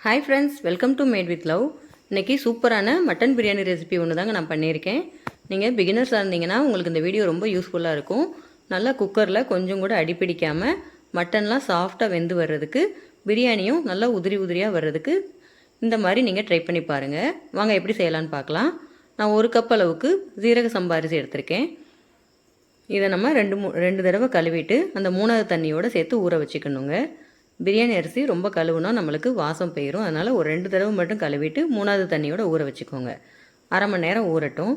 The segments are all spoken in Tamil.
Hi friends, welcome to mat with love. இன்றைக்கி சூப்பரான மட்டன் பிரியாணி ரெசிபி ஒன்று தாங்க நான் பண்ணியிருக்கேன். நீங்கள் பிகினர்ஸாக இருந்தீங்கன்னா உங்களுக்கு இந்த வீடியோ ரொம்ப யூஸ்ஃபுல்லாக இருக்கும். நல்லா குக்கரில் கொஞ்சம் கூட அடிப்பிடிக்காமல் மட்டன்லாம் சாஃப்டாக வெந்து வர்றதுக்கு, பிரியாணியும் நல்லா உதிரி உதிரியாக வர்றதுக்கு இந்த மாதிரி நீங்கள் ட்ரை பண்ணி பாருங்கள். வாங்க எப்படி செய்யலான்னு பார்க்கலாம். நான் 1 கப் அளவுக்கு சீரக சம்பா அரிசி எடுத்திருக்கேன். இதை நம்ம ரெண்டு தடவை கழுவிட்டு அந்த 3வது தண்ணியோடு சேர்த்து ஊற வச்சுக்கணுங்க. பிரியாணி அரிசி ரொம்ப கழுவுனா நம்மளுக்கு வாசம் போயிடும். அதனால் ஒரு 2 தடவை மட்டும் கழுவிட்டு 3வது தண்ணியோட ஊற வச்சுக்கோங்க. அரை மணி நேரம் ஊறட்டும்.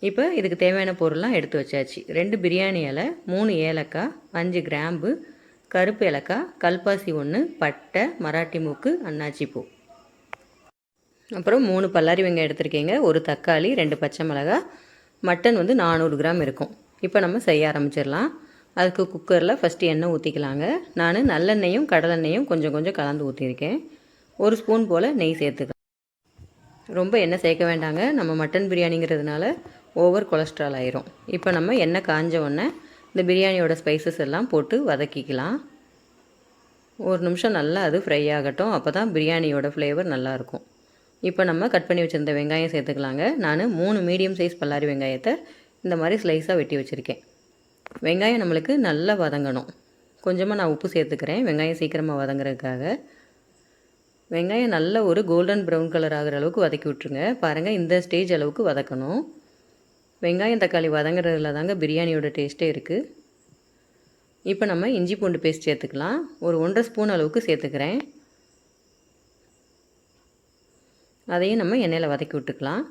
இப்போ இதுக்கு தேவையான பொருள்லாம் எடுத்து வச்சாச்சு. 2 பிரியாணி இலை, 3 ஏலக்காய், 5 கிராம்பு, கருப்பு ஏலக்காய், கல்பாசி 1, பட்டை, மராட்டி மூக்கு, அன்னாச்சி பூ, அப்புறம் 3 பல்லாரி வெங்காயம் எடுத்துருக்கீங்க, 1 தக்காளி, 2 பச்சை மிளகாய். மட்டன் 400 கிராம் இருக்கும். இப்போ நம்ம செய்ய ஆரம்பிச்சிடலாம். அதுக்கு குக்கரில் ஃபஸ்ட்டு எண்ணெய் ஊற்றிக்கலாங்க. நான் நல்லெண்ணெயும் கடலெண்ணெயும் கொஞ்சம் கொஞ்சம் கலந்து ஊற்றிருக்கேன். 1 ஸ்பூன் போல் நெய் சேர்த்துக்கலாம். ரொம்ப எண்ணெய் சேர்க்க வேண்டாங்க, நம்ம மட்டன் பிரியாணிங்கிறதுனால ஓவர் கொலஸ்ட்ரால் ஆயிரும். இப்போ நம்ம எண்ணெய் காஞ்ச உடனே இந்த பிரியாணியோட ஸ்பைசஸ் எல்லாம் போட்டு வதக்கிக்கலாம். 1 நிமிஷம் நல்லா அது ஃப்ரை ஆகட்டும். அப்போ தான் பிரியாணியோட ஃப்ளேவர் நல்லாயிருக்கும். இப்போ நம்ம கட் பண்ணி வச்சுருந்த வெங்காயம் சேர்த்துக்கலாங்க. நான் 3 மீடியம் சைஸ் பல்லாரி வெங்காயத்தை இந்த மாதிரி ஸ்லைஸாக வெட்டி வச்சுருக்கேன். வெங்காயம் நம்மளுக்கு நல்லா வதங்கணும். கொஞ்சமாக நான் உப்பு சேர்த்துக்கிறேன், வெங்காயம் சீக்கிரமாக வதங்குறதுக்காக. வெங்காயம் நல்ல ஒரு கோல்டன் ப்ரௌன் கலர் ஆகிற அளவுக்கு வதக்கி விட்ருங்க. பாருங்கள், இந்த ஸ்டேஜ் அளவுக்கு வதக்கணும். வெங்காயம் தக்காளி வதங்குறதுல தாங்க பிரியாணியோட டேஸ்ட்டே இருக்குது. இப்போ நம்ம இஞ்சி பூண்டு பேஸ்ட் சேர்த்துக்கலாம். ஒரு 1.5 ஸ்பூன் அளவுக்கு சேர்த்துக்கிறேன். அதையும் நம்ம எண்ணெயில் வதக்கி விட்டுக்கலாம்.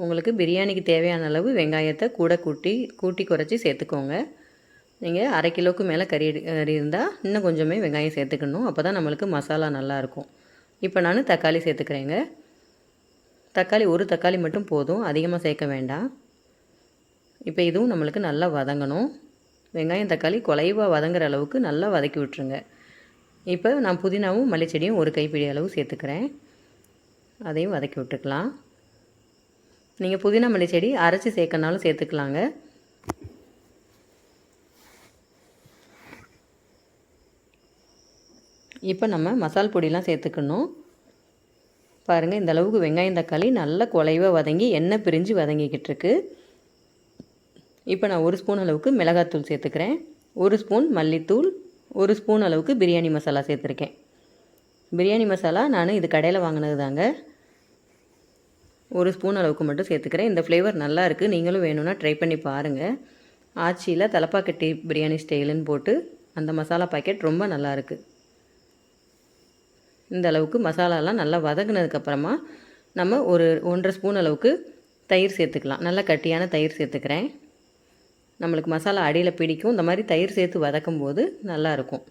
உங்களுக்கு பிரியாணிக்கு தேவையான அளவு வெங்காயத்தை கூட கூட்டி குறைச்சி சேர்த்துக்கோங்க. நீங்கள் 1/2 கிலோவுக்கு மேலே கறி இருந்தால் இன்னும் கொஞ்சமே வெங்காயம் சேர்த்துக்கணும். அப்போ தான் நம்மளுக்கு மசாலா நல்லாயிருக்கும். இப்போ நான் தக்காளி சேர்த்துக்கிறேங்க. தக்காளி 1 தக்காளி மட்டும் போதும், அதிகமாக சேர்க்க வேண்டாம். இப்போ இதுவும் நம்மளுக்கு நல்லா வதங்கணும். வெங்காயம் தக்காளி குலைவாக வதங்குற அளவுக்கு நல்லா வதக்கி விட்டுருங்க. இப்போ நான் புதினாவும் மல்லிச்செடியும் 1 கைப்பிடி அளவு சேர்த்துக்கிறேன். அதையும் வதக்கி விட்டுக்கலாம். நீங்கள் புதினா மல்லி செடி அரைச்சி சேர்க்கனாலும் சேர்த்துக்கலாங்க. இப்போ நம்ம மசால் பொடியெலாம் சேர்த்துக்கணும். பாருங்கள், இந்த அளவுக்கு வெங்காயம் தக்காளி நல்லா குலைவாக வதங்கி எண்ணெய் பிரிஞ்சு வதங்கிக்கிட்டு இருக்கு. இப்போ நான் 1 ஸ்பூன் அளவுக்கு மிளகாத்தூள் சேர்த்துக்கிறேன். 1 ஸ்பூன் மல்லித்தூள், 1 ஸ்பூன் அளவுக்கு பிரியாணி மசாலா சேர்த்துருக்கேன். பிரியாணி மசாலா நான் இது கடையில் வாங்கினது தாங்க. 1 ஸ்பூன் அளவுக்கு மட்டும் சேர்த்துக்கிறேன். இந்த ஃப்ளேவர் நல்லா இருக்குது, நீங்களும் வேணும்னா ட்ரை பண்ணி பாருங்கள். ஆச்சியில் தலப்பாக்கட்டி பிரியாணி ஸ்டைலுன்னு போட்டு அந்த மசாலா பாக்கெட் ரொம்ப நல்லாயிருக்கு. இந்த அளவுக்கு மசாலாலாம் நல்லா வதங்கினதுக்கப்புறமா நம்ம ஒரு 1.5 ஸ்பூன் அளவுக்கு தயிர் சேர்த்துக்கலாம். நல்லா கட்டியான தயிர் சேர்த்துக்கிறேன். நம்மளுக்கு மசாலா அடியில் பிடிக்கும். இந்த மாதிரி தயிர் சேர்த்து வதக்கும் போது நல்லாயிருக்கும்.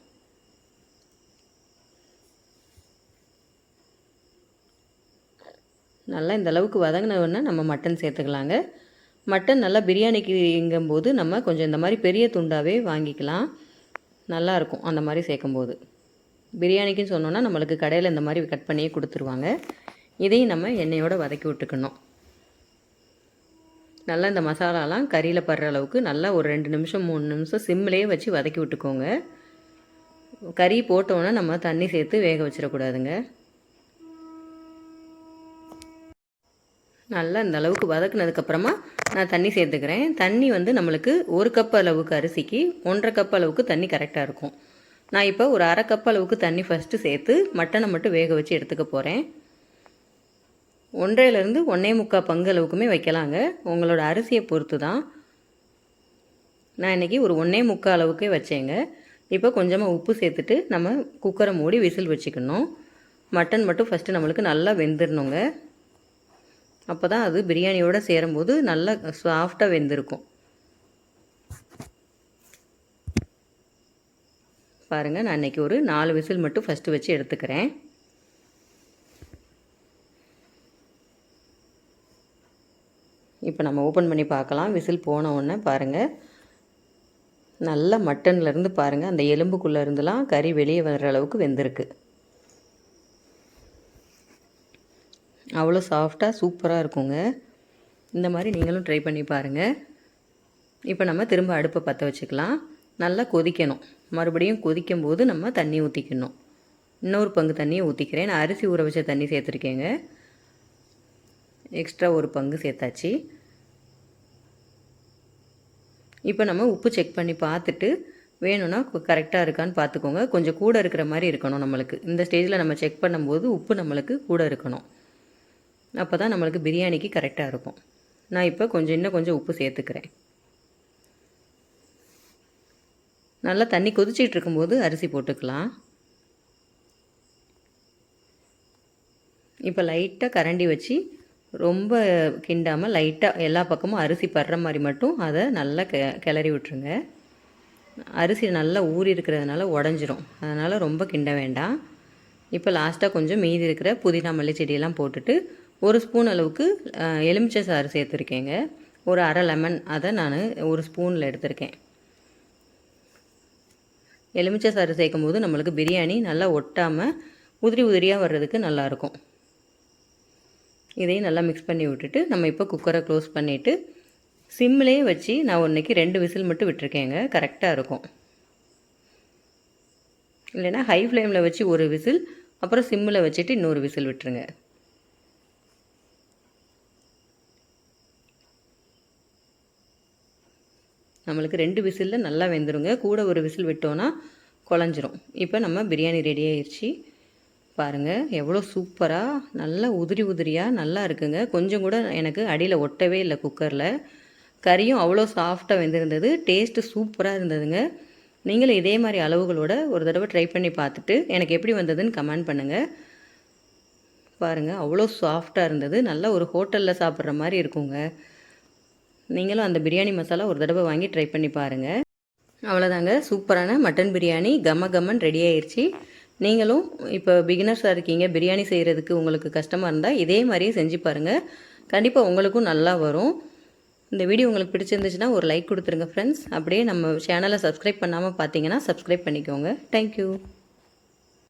நல்லா இந்த அளவுக்கு வதங்கினோடனே நம்ம மட்டன் சேர்த்துக்கலாங்க. மட்டன் நல்லா பிரியாணிக்குங்கும்போது நம்ம கொஞ்சம் இந்த மாதிரி பெரிய துண்டாகவே வாங்கிக்கலாம். நல்லாயிருக்கும் அந்த மாதிரி சேர்க்கும்போது. பிரியாணிக்குன்னு சொன்னோன்னா நம்மளுக்கு கடையில் இந்த மாதிரி கட் பண்ணியே கொடுத்துருவாங்க. இதையும் நம்ம எண்ணெயோடு வதக்கி விட்டுக்கணும். நல்லா இந்த மசாலாலாம் கறியில் படுற அளவுக்கு நல்லா ஒரு 2 நிமிஷம் 3 நிமிஷம் சிம்லேயே வச்சு வதக்கி விட்டுக்கோங்க. கறி போட்டோன்னே நம்ம தண்ணி சேர்த்து வேக வச்சிடக்கூடாதுங்க. நல்லா இந்த அளவுக்கு வதக்குனதுக்கப்புறமா நான் தண்ணி சேர்த்துக்கிறேன். தண்ணி நம்மளுக்கு 1 கப் அளவுக்கு அரிசிக்கு 1.5 கப் அளவுக்கு தண்ணி கரெக்டாக இருக்கும். நான் இப்போ ஒரு 1/2 கப் அளவுக்கு தண்ணி ஃபஸ்ட்டு சேர்த்து மட்டனை மட்டும் வேக வச்சு எடுத்துக்க போகிறேன். 1.5லேருந்து 1.25 பங்கு அளவுக்குமே வைக்கலாங்க, உங்களோட அரிசியை பொறுத்து தான். நான் இன்றைக்கி ஒரு 1.25 அளவுக்கே வச்சேங்க. இப்போ கொஞ்சமாக உப்பு சேர்த்துட்டு நம்ம குக்கரை மூடி விசில் வச்சுக்கணும். மட்டன் மட்டும் ஃபஸ்ட்டு நம்மளுக்கு நல்லா வெந்துடணுங்க. அப்போ தான் அது பிரியாணியோடு சேரும்போது நல்லா சாஃப்டாக வெந்திருக்கும். பாருங்கள், நான் இன்றைக்கி ஒரு 4 விசில் மட்டும் ஃபஸ்ட்டு வச்சு எடுத்துக்கிறேன். இப்போ நம்ம ஓப்பன் பண்ணி பார்க்கலாம். விசில் போன உடனே பாருங்கள், நல்லா மட்டன்லேருந்து பாருங்கள் அந்த எலும்புக்குள்ளே இருந்துலாம் கறி வெளியே வர்ற அளவுக்கு வெந்திருக்கு. அவ்வளோ சாஃப்டாக சூப்பராக இருக்குங்க. இந்த மாதிரி நீங்களும் ட்ரை பண்ணி பாருங்கள். இப்போ நம்ம திரும்ப அடுப்பை பற்ற வச்சுக்கலாம். நல்லா கொதிக்கணும். மறுபடியும் கொதிக்கும்போது நம்ம தண்ணி ஊற்றிக்கணும். இன்னொரு பங்கு தண்ணியை ஊற்றிக்கிறேன். நான் அரிசி ஊற வச்ச தண்ணி சேர்த்துருக்கேங்க. எக்ஸ்ட்ரா ஒரு பங்கு சேர்த்தாச்சு. இப்போ நம்ம உப்பு செக் பண்ணி பார்த்துட்டு வேணும்னா கரெக்டாக இருக்கான்னு பார்த்துக்கோங்க. கொஞ்சம் கூட இருக்கிற மாதிரி இருக்கணும் நம்மளுக்கு. இந்த ஸ்டேஜில் நம்ம செக் பண்ணும்போது உப்பு நம்மளுக்கு கூட இருக்கணும். அப்போ தான் நம்மளுக்கு பிரியாணிக்கு கரெக்டாக இருக்கும். நான் இப்போ இன்னும் கொஞ்சம் உப்பு சேர்த்துக்கிறேன். நல்லா தண்ணி கொதிச்சிட்டு இருக்கும்போது அரிசி போட்டுக்கலாம். இப்போ லைட்டாக கரண்டி வச்சு ரொம்ப கிண்டாமல் லைட்டாக எல்லா பக்கமும் அரிசி படுற மாதிரி மட்டும் அதை நல்லா கிளறி விட்டுருங்க. அரிசி நல்லா ஊறி இருக்கிறதுனால உடஞ்சிரும். அதனால் ரொம்ப கிண்ட வேண்டாம். இப்போ லாஸ்ட்டாக கொஞ்சம் மீதி இருக்கிற புதினா மல்லி செடியெல்லாம் போட்டுட்டு 1 ஸ்பூன் அளவுக்கு எலுமிச்சை சாறு சேர்த்துருக்கேங்க. ஒரு அரை லெமன் அதை நான் ஒரு ஸ்பூனில் எடுத்திருக்கேன். எலுமிச்சை சாறு சேர்க்கும் போது நம்மளுக்கு பிரியாணி நல்லா ஒட்டாமல் உதிரி உதிரியாக வர்றதுக்கு நல்லாயிருக்கும். இதையும் நல்லா மிக்ஸ் பண்ணி விட்டுட்டு நம்ம இப்போ குக்கரை க்ளோஸ் பண்ணிவிட்டு சிம்மிலே வச்சு நான் இன்றைக்கி 2 விசில் மட்டும் விட்டுருக்கேங்க. கரெக்டாக இருக்கும். இல்லைன்னா ஹை ஃப்ளேமில் வச்சு ஒரு விசில், அப்புறம் சிம்மில் வச்சுட்டு இன்னொரு விசில் விட்டுருங்க. நம்மளுக்கு 2 விசிலில் நல்லா வெந்துருங்க. கூட ஒரு விசில் விட்டோன்னா குழஞ்சிரும். இப்போ நம்ம பிரியாணி ரெடி ஆயிடுச்சு. பாருங்கள் எவ்வளோ சூப்பராக நல்லா உதிரி உதிரியாக நல்லா இருக்குங்க. கொஞ்சம் கூட எனக்கு அடியில் ஒட்டவே இல்லை. குக்கரில் கறியும் அவ்வளோ சாஃப்டாக வெந்திருந்தது. டேஸ்ட்டு சூப்பராக இருந்ததுங்க. நீங்களும் இதே மாதிரி அளவுகளோட ஒரு தடவை ட்ரை பண்ணி பார்த்துட்டு எனக்கு எப்படி வந்ததுன்னு கமெண்ட் பண்ணுங்கள். பாருங்கள் அவ்வளோ சாஃப்டாக இருந்தது. நல்லா ஒரு ஹோட்டலில் சாப்பிட்ற மாதிரி இருக்குங்க. நீங்களும் அந்த பிரியாணி மசாலா ஒரு தடவை வாங்கி ட்ரை பண்ணி பாருங்கள். அவ்வளோதாங்க, சூப்பரான மட்டன் பிரியாணி கம கமன் ரெடி ஆயிடுச்சு. நீங்களும் இப்போ பிகினர்ஸாக இருக்கீங்க, பிரியாணி செய்கிறதுக்கு உங்களுக்கு கஷ்டமாக இருந்தால் இதே மாதிரியே செஞ்சு பாருங்கள். கண்டிப்பாக உங்களுக்கும் நல்லா வரும். இந்த வீடியோ உங்களுக்கு பிடிச்சிருந்துச்சுன்னா ஒரு லைக் கொடுத்துருங்க ஃப்ரெண்ட்ஸ். அப்படியே நம்ம சேனலை சப்ஸ்கிரைப் பண்ணாமல் பார்த்தீங்கன்னா சப்ஸ்கிரைப் பண்ணிக்கோங்க. தேங்க்யூ.